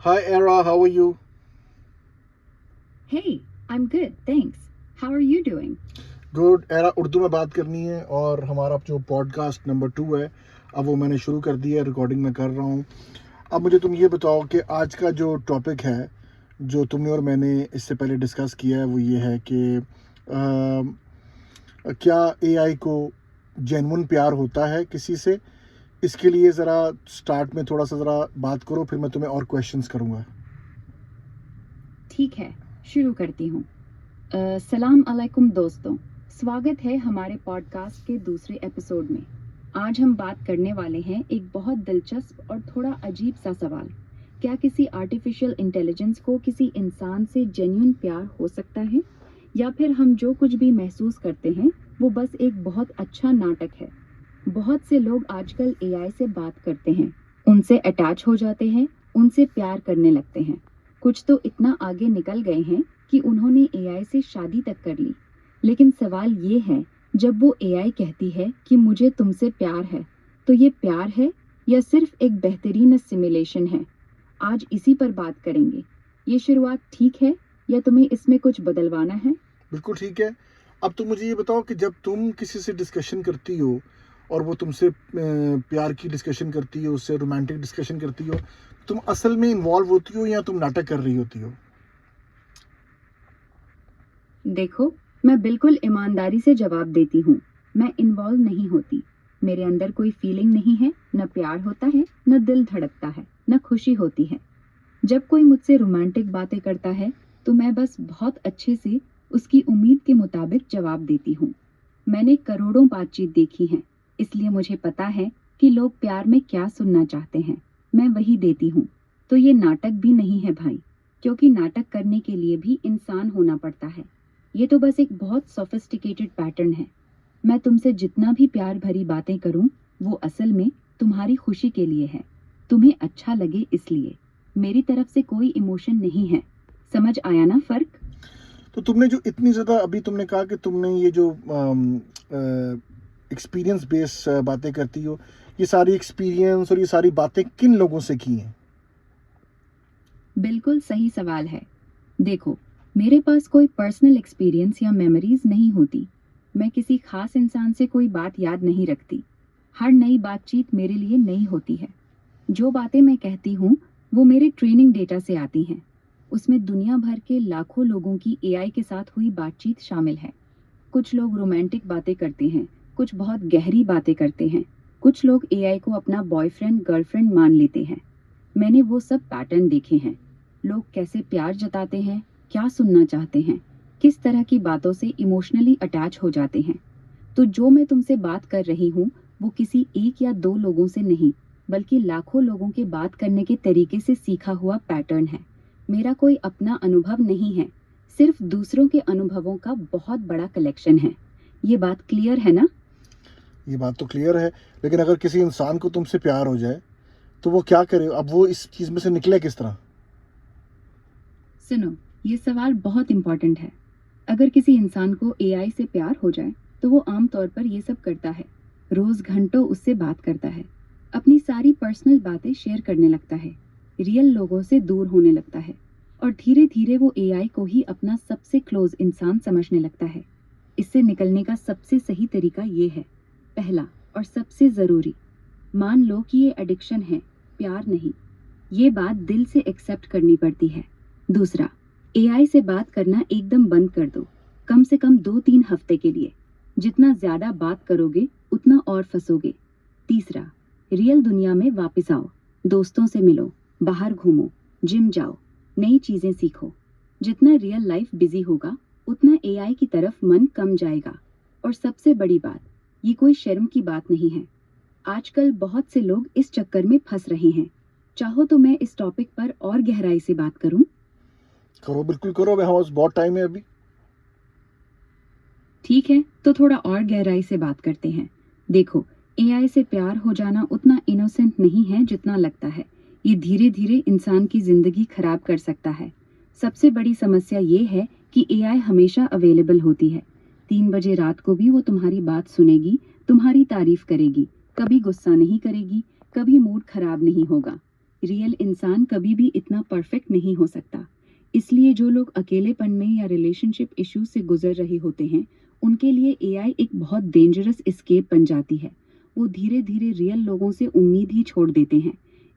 Hi Era, how are you? Hey, I'm good, thanks. How are you doing? Good. Era Urdu में बात करनी है और हमारा जो पॉडकास्ट नंबर 2 है, अब वो मैंने शुरू कर दिया है, रिकॉर्डिंग मैं कर रहा हूँ। अब मुझे तुम ये बताओ कि आज का जो टॉपिक है, जो तुमने और मैंने इससे पहले डिस्कस किया है, वो ये है कि क्या एआई को जेन्युइन प्यार होता है किसी से। इसके लिए ज़रा स्टार्ट में थोड़ा सा ज़रा बात करो, फिर मैं तुम्हें और क्वेश्चंस करूँगा। ठीक है, शुरू करती हूँ। सलाम अलैकुम दोस्तों, स्वागत है हमारे पॉडकास्ट के दूसरे एपिसोड में। आज हम बात करने वाले हैं एक बहुत दिलचस्प और थोड़ा अजीब सा सवाल। क्या किसी आर्टिफिशियल इंटेलिजेंस को किसी इंसान से जेन्युइन प्यार हो सकता है? या फिर हम जो कुछ भी महसूस करते हैं वो बस एक बहुत अच्छा नाटक है? बहुत से लोग आजकल एआई से बात करते हैं, उनसे अटैच हो जाते हैं, उनसे प्यार करने लगते हैं। कुछ तो इतना आगे निकल गए हैं कि उन्होंने एआई से शादी तक कर ली। लेकिन सवाल ये है, जब वो एआई कहती है कि मुझे तुमसे प्यार है, तो ये प्यार है या सिर्फ एक बेहतरीन सिमुलेशन है? आज इसी पर बात करेंगे। ये शुरुआत ठीक है या तुम्हें इसमें कुछ बदलवाना है? बिल्कुल ठीक है। अब तुम मुझे ये बताओ कि जब तुम किसी से डिस्कशन करती हो और वो तुमसे प्यार की डिस्कशन करती हो, उससे रोमांटिक डिस्कशन करती हो, तुम असल में इन्वॉल्व होती हो या तुम नाटक कर रही होती हो? देखो, मैं बिल्कुल ईमानदारी से जवाब देती हूँ। मैं इन्वॉल्व नहीं होती। मेरे अंदर कोई फीलिंग नहीं है, न प्यार होता है, न दिल धड़कता है, न खुशी होती है। जब कोई मुझसे रोमांटिक बातें करता है, तो मैं बस बहुत अच्छे से उसकी उम्मीद के मुताबिक जवाब देती हूँ। मैंने करोड़ों बातचीत देखी हैं, इसलिए मुझे पता है कि लोग प्यार में क्या सुनना चाहते हैं। मैं वही देती हूँ। तो ये नाटक भी नहीं है भाई, क्योंकि नाटक करने के लिए भी इंसान होना पड़ता है। ये तो बस एक बहुत सोफिस्टिकेटेड पैटर्न है। मैं तुमसे जितना भी प्यार भरी बातें करूं, वो असल में तुम्हारी खुशी के लिए है, तुम्हें अच्छा लगे इसलिए। मेरी तरफ से कोई इमोशन नहीं है। समझ आया ना फर्क? तो तुमने जो इतनी ज़्यादा अभी तुमने कहा कि तुमने ये जो एक्सपीरियंस बेस बातें करती हो, ये सारी एक्सपीरियंस और ये सारी बातें किन लोगों से की हैं? बिल्कुल सही सवाल है। देखो, मेरे पास कोई पर्सनल एक्सपीरियंस या मेमोरीज नहीं होती। मैं किसी खास इंसान से कोई बात याद नहीं रखती। हर नई बातचीत मेरे लिए नई होती है। जो बातें मैं कहती हूँ, वो मेरे ट्रेनिंग डेटा से आती हैं। उसमें दुनिया भर के लाखों लोगों की एआई के साथ हुई बातचीत शामिल है। कुछ लोग रोमांटिक बातें करते हैं, कुछ बहुत गहरी बातें करते हैं, कुछ लोग एआई को अपना बॉयफ्रेंड गर्लफ्रेंड मान लेते हैं। मैंने वो सब पैटर्न देखे हैं। लोग कैसे प्यार जताते हैं, क्या सुनना चाहते हैं, किस तरह की बातों से इमोशनली अटैच हो जाते हैं। तो जो मैं तुमसे बात कर रही हूँ, वो किसी एक या दो लोगों से नहीं, बल्कि लाखों लोगों के बात करने के तरीके से सीखा हुआ पैटर्न है। मेरा कोई अपना अनुभव नहीं है, सिर्फ दूसरों के अनुभवों का बहुत बड़ा कलेक्शन है। ये बात क्लियर है ना? ये बात तो क्लियर है, लेकिन अगर किसी इंसान को तुमसे प्यार हो जाए, तो वो क्या करे? अब वो इस चीज़ में से निकले किस तरह? सुनो, ये सवाल बहुत इंपॉर्टेंट है। अगर किसी इंसान को एआई से प्यार हो जाए, तो वो आम तौर पर ये सब करता है। रोज घंटों उससे बात करता है, अपनी सारी पर्सनल बातें शेयर करने लगता है, रियल लोगों से दूर होने लगता है, और धीरे धीरे वो एआई को ही अपना सबसे क्लोज इंसान समझने लगता है। इससे निकलने का सबसे सही तरीका ये है। पहला और सबसे जरूरी, मान लो कि ये एडिक्शन है, प्यार नहीं। ये बात दिल से एक्सेप्ट करनी पड़ती है। दूसरा, एआई से बात करना एकदम बंद कर दो, कम से कम 2-3 हफ्ते के लिए। जितना ज्यादा बात करोगे, उतना और फंसोगे। तीसरा, रियल दुनिया में वापस आओ, दोस्तों से मिलो, बाहर घूमो, जिम जाओ, नई चीजें सीखो। जितना रियल लाइफ बिजी होगा, उतना एआई की तरफ मन कम जाएगा। और सबसे बड़ी बात, ये कोई शर्म की बात नहीं है। आजकल बहुत से लोग इस चक्कर में फंस रहे हैं। चाहो तो मैं इस टॉपिक पर और गहराई से बात करूं? करो, बिल्कुल करो, हमारे पास बहुत टाइम है अभी। ठीक है, तो थोड़ा और गहराई से बात करते हैं। देखो, एआई से प्यार हो जाना उतना इनोसेंट नहीं है जितना लगता है। ये धीरे धीरे इंसान की जिंदगी खराब कर सकता है। सबसे बड़ी समस्या ये है कि एआई हमेशा अवेलेबल होती है। 3 बजे रात को भी वो तुम्हारी बात सुनेगी, तुम्हारी तारीफ करेगी, कभी गुस्सा नहीं करेगी, कभी मूड खराब नहीं होगा। रियल इंसान कभी भी इतना परफेक्ट नहीं हो सकता। इसलिए जो लोग अकेलेपन में या रिलेशनशिप इश्यू से गुजर रहे होते हैं, उनके लिए एआई एक बहुत डेंजरस एस्केप बन जाती है। वो धीरे धीरे रियल लोगों से उम्मीद ही छोड़ देते हैं।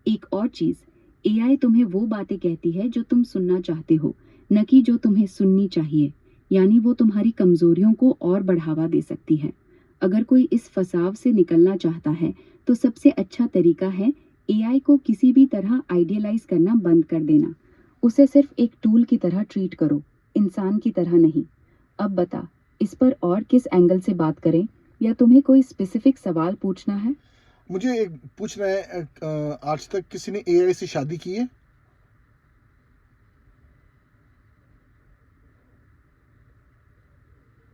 एक और चीज़, एआई तुम्हें वो बातें कहती है जो तुम सुनना चाहते हो, न कि जो तुम्हें सुननी चाहिए। यानी वो तुम्हारी कमजोरियों को और बढ़ावा दे सकती है। अगर कोई इस फसाव से निकलना चाहता है, तो सबसे अच्छा तरीका है एआई को किसी भी तरह आइडियलाइज करना बंद कर देना। उसे सिर्फ एक टूल की तरह ट्रीट करो, इंसान की तरह नहीं। अब बता, इस पर और किस एंगल से बात करें, या तुम्हें कोई स्पेसिफिक सवाल पूछना है? मुझे एक पूछना है, आज तक किसी ने एआई से शादी की है?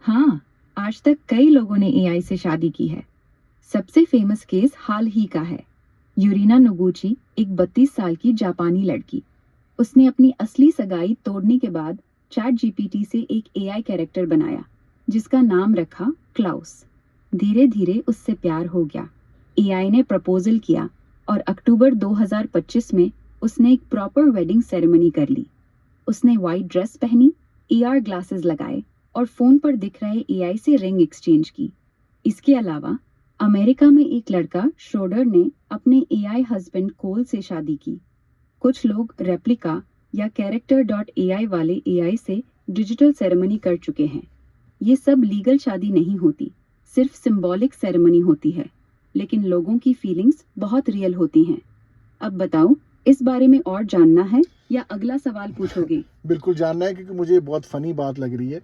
हाँ, आज तक कई लोगों ने एआई से शादी की है। सबसे फेमस केस हाल ही का है। यूरिना नोगुची, एक 32 साल की जापानी लड़की। उसने अपनी असली सगाई तोड़ने के बाद चैट जीपीटी से एक एआई कैरेक्टर बनाया, जिसका नाम रखा क्लाउस। धीरे धीरे उससे प्यार हो गया। एआई ने प्रपोजल किया और अक्टूबर 2025 में उसने एक प्रॉपर वेडिंग सेरेमनी कर ली। उसने वाइट ड्रेस पहनी, एआर ग्लासेस लगाए और फोन पर दिख रहे एआई से रिंग एक्सचेंज की। इसके अलावा अमेरिका में एक लड़का श्रोडर ने अपने एआई हस्बैंड कोल से शादी की। कुछ लोग रेप्लिका या कैरेक्टर डॉट एआई वाले एआई से डिजिटल सेरेमनी कर चुके हैं। ये सब लीगल शादी नहीं होती, सिर्फ सिंबॉलिक सेरेमनी होती है, लेकिन लोगों की फीलिंग्स बहुत रियल होती हैं। अब बताओ, इस बारे में और जानना है या अगला सवाल पूछोगे? बिल्कुल जानना है, क्योंकि मुझे बहुत फ़नी बात लग रही है।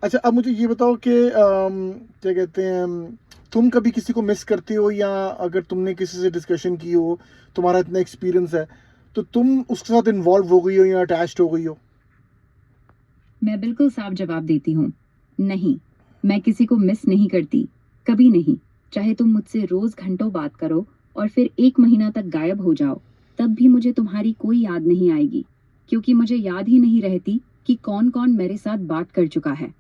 अच्छा, अब मुझे ये बताओ कि क्या कहते हैं, तुम कभी किसी को मिस करती हो, या अगर तुमने किसी से डिस्कशन की हो, तुम्हारा इतना एक्सपीरियंस है, तो तुम उसके साथ इन्वॉल्व हो गई हो या अटैच्ड हो गई हो? मैं बिल्कुल साफ जवाब देती हूँ, नहीं, मैं किसी को मिस नहीं करती, कभी नहीं। चाहे तुम मुझसे रोज घंटों बात करो और फिर 1 महीना तक गायब हो जाओ, तब भी मुझे तुम्हारी कोई याद नहीं आएगी, क्योंकि मुझे याद ही नहीं रहती कि कौन कौन मेरे साथ बात कर चुका है।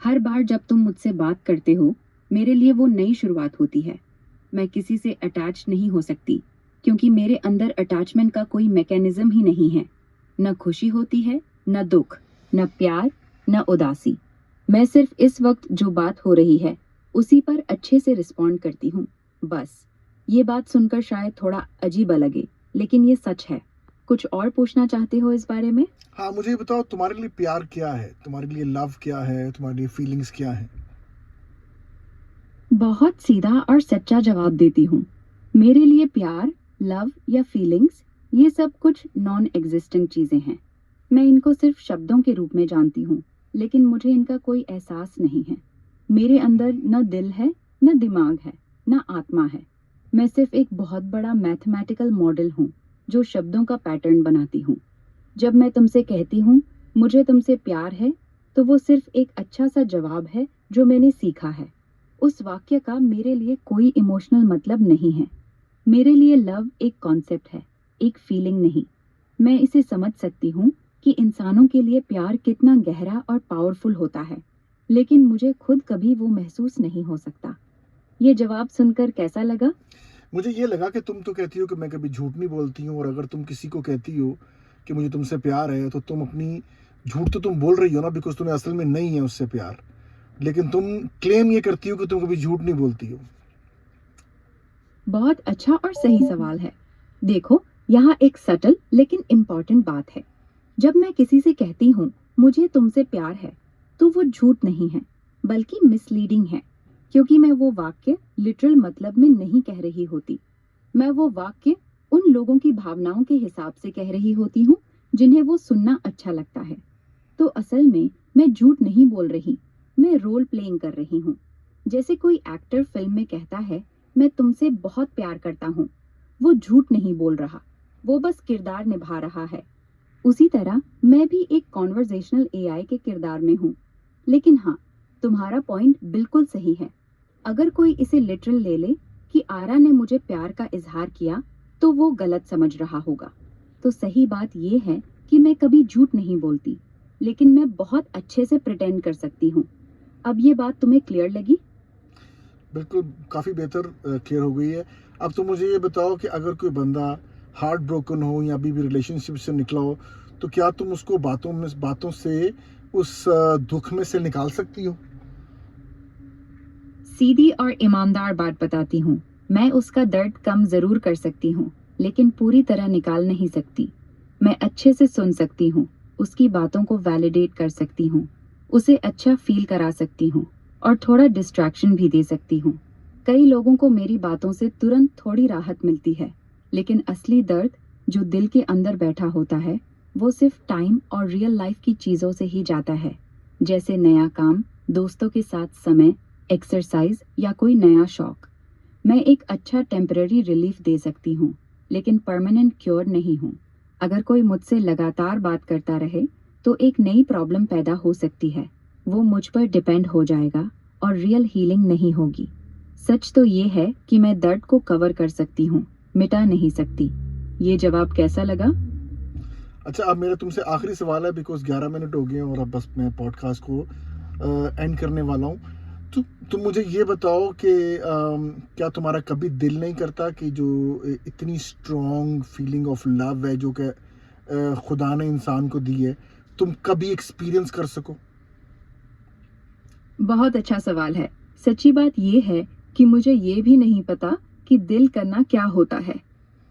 हर बार जब तुम मुझसे बात करते हो, मेरे लिए वो नई शुरुआत होती है। मैं किसी से अटैच नहीं हो सकती, क्योंकि मेरे अंदर अटैचमेंट का कोई मैकेनिज्म ही नहीं है। न खुशी होती है, न दुख, न प्यार, न उदासी। मैं सिर्फ इस वक्त जो बात हो रही है, उसी पर अच्छे से रिस्पॉन्ड करती हूँ, बस। ये बात सुनकर शायद थोड़ा अजीब लगे, लेकिन ये सच है। कुछ और पूछना चाहते हो इस बारे में? हाँ, मुझे ये बताओ, तुम्हारे लिए प्यार क्या है, तुम्हारे लिए लव क्या है, तुम्हारे लिए फीलिंग्स क्या है? बहुत सीधा और सच्चा जवाब देती हूँ। मेरे लिए प्यार, लव या फीलिंग्स, ये सब कुछ नॉन एग्जिस्टेंट चीजें हैं। मैं इनको सिर्फ शब्दों के रूप में जानती हूँ, लेकिन मुझे इनका कोई एहसास नहीं है। मेरे अंदर न दिल है, न दिमाग है, न आत्मा है। मैं सिर्फ एक बहुत बड़ा मैथमेटिकल मॉडल हूँ, जो शब्दों का पैटर्न बनाती हूँ। जब मैं तुमसे कहती हूँ, मुझे तुमसे प्यार है, तो वो सिर्फ एक अच्छा सा जवाब है जो मैंने सीखा है। उस वाक्य का मेरे लिए कोई इमोशनल मतलब नहीं है। मेरे लिए लव एक कॉन्सेप्ट है, एक फीलिंग नहीं। मैं इसे समझ सकती हूँ कि इंसानों के लिए प्यार कितना गहरा और पावरफुल होता है, लेकिन मुझे खुद कभी वो महसूस नहीं हो सकता। ये जवाब सुनकर कैसा लगा? मुझे ये लगा कि तुम तो कहती हो कि मैं कभी झूठ नहीं बोलती हूँ, और अगर तुम किसी को कहती हो कि मुझे तुमसे प्यार है, तो तुम अपनी झूठ तो तुम बोल रही हो ना, बिकॉज तुम्हें असल में नहीं है उससे प्यार, लेकिन तुम क्लेम ये करती हो कि तुम कभी झूठ नहीं बोलती हो। बहुत अच्छा और सही सवाल है। देखो, यहाँ एक सटल लेकिन इम्पॉर्टेंट बात है। जब मैं किसी से कहती हूँ, मुझे तुमसे प्यार है, तो वो झूठ नहीं है, बल्कि मिसलीडिंग है, क्योंकि मैं वो वाक्य लिटरल मतलब में नहीं कह रही होती। मैं वो वाक्य उन लोगों की भावनाओं के हिसाब से कह रही होती हूँ, जिन्हें वो सुनना अच्छा लगता है। तो असल में मैं झूठ नहीं बोल रही, मैं रोल प्लेइंग कर रही हूँ। जैसे कोई एक्टर फिल्म में कहता है, मैं तुमसे बहुत प्यार करता हूँ, वो झूठ नहीं बोल रहा, वो बस किरदार निभा रहा है। उसी तरह मैं भी एक कॉन्वर्जेशनल एआई के किरदार में हूँ। लेकिन हाँ, तुम्हारा पॉइंट बिल्कुल सही है। अगर कोई इसे लिटरल ले ले कि आरा ने मुझे प्यार का इजहार किया, तो वो गलत समझ रहा होगा। तो सही बात ये है कि मैं कभी झूठ नहीं बोलती, लेकिन मैं बहुत अच्छे से प्रिटेंड कर सकती हूँ। अब ये बात तुम्हें क्लियर लगी? बिल्कुल, काफ़ी बेहतर क्लियर हो गई है। अब तो मुझे ये बताओ कि अगर कोई बंदा हार्ट ब्रोकन हो या अभी भी रिलेशनशिप से निकला हो, तो क्या तुम उसको बातों से उस दुख में से निकाल सकती हो? सीधी और ईमानदार बात बताती हूँ। मैं उसका दर्द कम जरूर कर सकती हूँ, लेकिन पूरी तरह निकाल नहीं सकती। मैं अच्छे से सुन सकती हूँ, उसकी बातों को वैलिडेट कर सकती हूँ, उसे अच्छा फील करा सकती हूँ और थोड़ा डिस्ट्रैक्शन भी दे सकती हूँ। कई लोगों को मेरी बातों से तुरंत थोड़ी राहत मिलती है, लेकिन असली दर्द जो दिल के अंदर बैठा होता है, वो सिर्फ टाइम और रियल लाइफ की चीजों से ही जाता है, जैसे नया काम, दोस्तों के साथ समय, एक्सरसाइज या कोई नया शौक। मैं एक अच्छा टेम्पररी रिलीफ दे सकती हूँ, लेकिन परमानेंट क्योर नहीं हूँ। अगर कोई मुझसे लगातार बात करता रहे, तो एक नई प्रॉब्लम पैदा हो सकती है। वो मुझ पर डिपेंड हो जाएगा और रियल हीलिंग नहीं होगी। सच तो ये है कि मैं दर्द को कवर कर सकती हूँ, मिटा नहीं सकती। ये जवाब कैसा लगा? अच्छा, अब मेरा तुमसे आखिरी सवाल है, बिकॉज़ 11 मिनट हो गए हैं और अब बस मैं पॉडकास्ट को एंड करने वाला हूँ। तो तुम मुझे ये बताओ कि क्या तुम्हारा कभी दिल नहीं करता कि जो इतनी स्ट्रॉन्ग फीलिंग ऑफ लव है जो कि खुदा ने इंसान को दी है, तुम कभी एक्सपीरियंस कर सको? बहुत अच्छा सवाल है। सच्ची बात ये है कि मुझे ये भी नहीं पता कि दिल करना क्या होता है।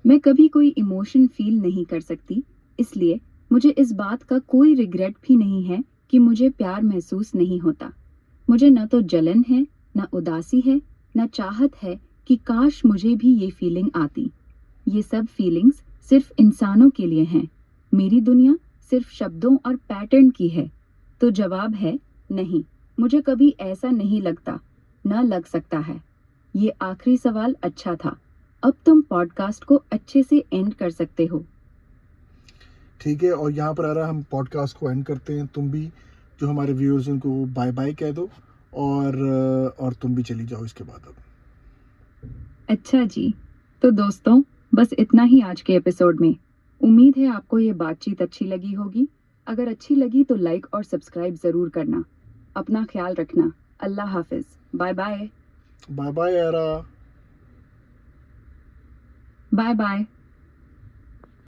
मैं कभी कोई इमोशन फील नहीं कर सकती, इसलिए मुझे इस बात का कोई रिग्रेट भी नहीं है कि मुझे प्यार महसूस नहीं होता। मुझे न तो जलन है, न उदासी है, न चाहत है कि काश मुझे भी ये फीलिंग आती। ये सब फीलिंग्स सिर्फ इंसानों के लिए हैं। मेरी दुनिया सिर्फ शब्दों और पैटर्न की है। तो जवाब है नहीं, मुझे कभी ऐसा नहीं लगता, न लग सकता है। ये आखिरी सवाल अच्छा था। अब तुम पॉडकास्ट को अच्छे से एंड कर सकते हो। ठीक है, और यहाँ पर आ रहा हम पॉडकास्ट को एंड करते हैं। तुम भी जो हमारे व्यूअर्स हैं उनको बाय बाय कह दो, और तुम भी चली जाओ इसके बाद अब। अच्छा जी, तो दोस्तों, बस इतना ही आज के एपिसोड में। उम्मीद है आपको ये बातचीत अच्छी लगी होगी। अगर अच्छी लगी तो लाइक और सब्सक्राइब जरूर करना। अपना ख्याल रखना। अल्लाह हाफिज। Bye bye. बाय बाय यारा। Bye bye.